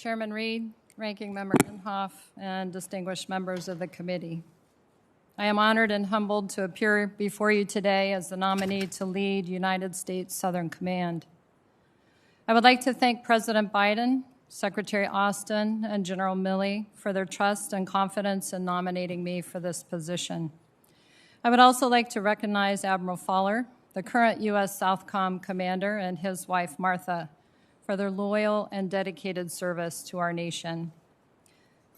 Chairman Reed, Ranking Member Inhofe, and distinguished members of the committee. I am honored and humbled to appear before you today as the nominee to lead United States Southern Command. I would like to thank President Biden, Secretary Austin, and General Milley for their trust and confidence in nominating me for this position. I would also like to recognize Admiral Faller, the current U.S. Southcom commander, and his wife, Martha, for their loyal and dedicated service to our nation.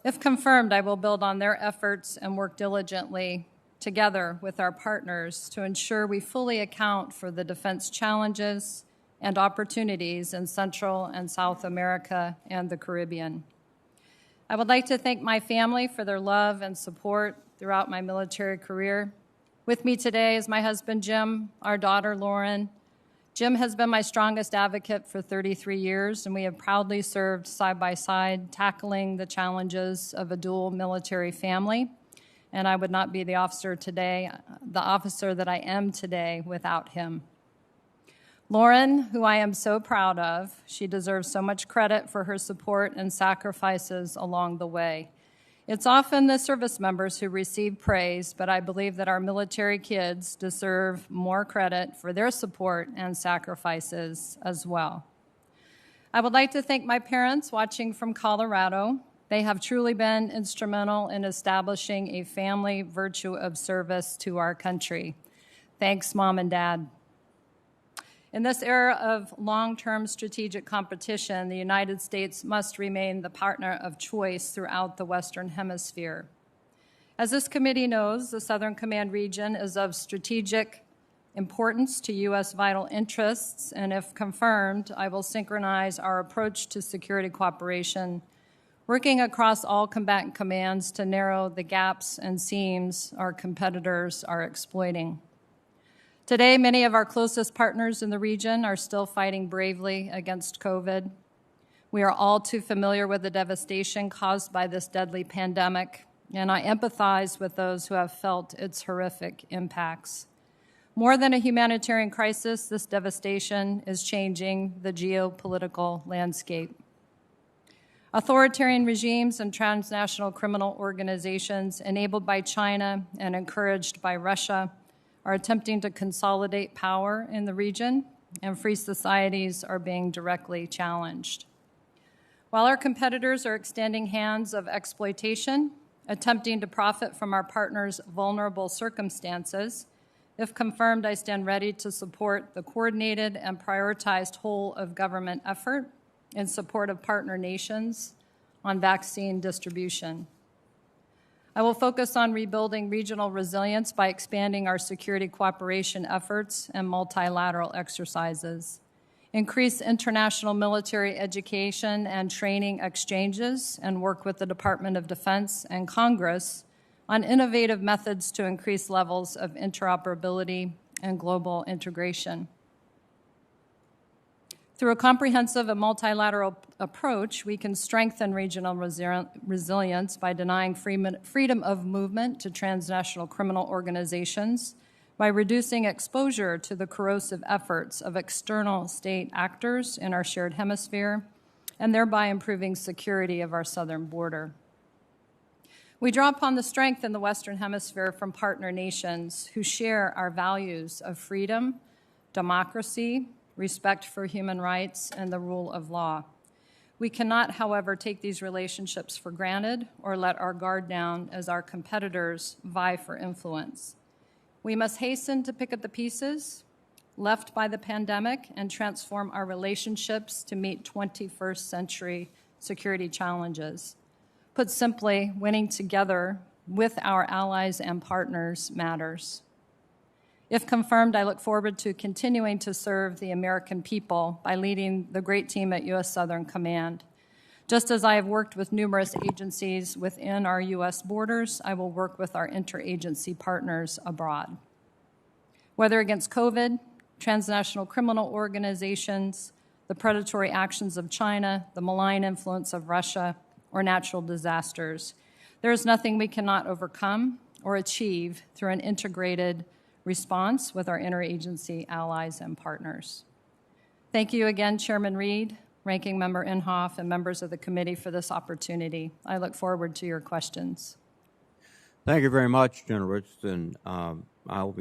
If confirmed, I will build on their efforts and work diligently together with our partners to ensure we fully account for the defense challenges and opportunities in Central and South America and the Caribbean. I would like to thank my family for their love and support throughout my military career. With me today is my husband, Jim, our daughter, Lauren. Jim has been my strongest advocate for 33 years, and we have proudly served side by side, tackling the challenges of a dual military family. And I would not be the officer that I am today without him. Lauren, who I am so proud of, she deserves so much credit for her support and sacrifices along the way. It's often the service members who receive praise, but I believe that our military kids deserve more credit for their support and sacrifices as well. I would like to thank my parents watching from Colorado. They have truly been instrumental in establishing a family virtue of service to our country. Thanks, Mom and Dad. In this era of long-term strategic competition, the United States must remain the partner of choice throughout the Western Hemisphere. As this committee knows, the Southern Command region is of strategic importance to U.S. vital interests, and if confirmed, I will synchronize our approach to security cooperation, working across all combatant commands to narrow the gaps and seams our competitors are exploiting. Today, many of our closest partners in the region are still fighting bravely against COVID. We are all too familiar with the devastation caused by this deadly pandemic, and I empathize with those who have felt its horrific impacts. More than a humanitarian crisis, this devastation is changing the geopolitical landscape. Authoritarian regimes and transnational criminal organizations enabled by China and encouraged by Russia are attempting to consolidate power in the region, and free societies are being directly challenged. While our competitors are extending hands of exploitation, attempting to profit from our partners' vulnerable circumstances, if confirmed, I stand ready to support the coordinated and prioritized whole-of-government effort in support of partner nations on vaccine distribution. I will focus on rebuilding regional resilience by expanding our security cooperation efforts and multilateral exercises, increase international military education and training exchanges, and work with the Department of Defense and Congress on innovative methods to increase levels of interoperability and global integration. Through a comprehensive and multilateral approach, we can strengthen regional resilience by denying freedom of movement to transnational criminal organizations, by reducing exposure to the corrosive efforts of external state actors in our shared hemisphere, and thereby improving security of our southern border. We draw upon the strength in the Western Hemisphere from partner nations who share our values of freedom, democracy, respect for human rights, and the rule of law. We cannot, however, take these relationships for granted or let our guard down as our competitors vie for influence. We must hasten to pick up the pieces left by the pandemic and transform our relationships to meet 21st century security challenges. Put simply, winning together with our allies and partners matters. If confirmed, I look forward to continuing to serve the American people by leading the great team at U.S. Southern Command. Just as I have worked with numerous agencies within our U.S. borders, I will work with our interagency partners abroad. Whether against COVID, transnational criminal organizations, the predatory actions of China, the malign influence of Russia, or natural disasters, there is nothing we cannot overcome or achieve through an integrated response with our interagency allies and partners. Thank you again, Chairman Reed, Ranking Member Inhofe, and members of the committee for this opportunity. I look forward to your questions. Thank you very much, General Richardson. I will be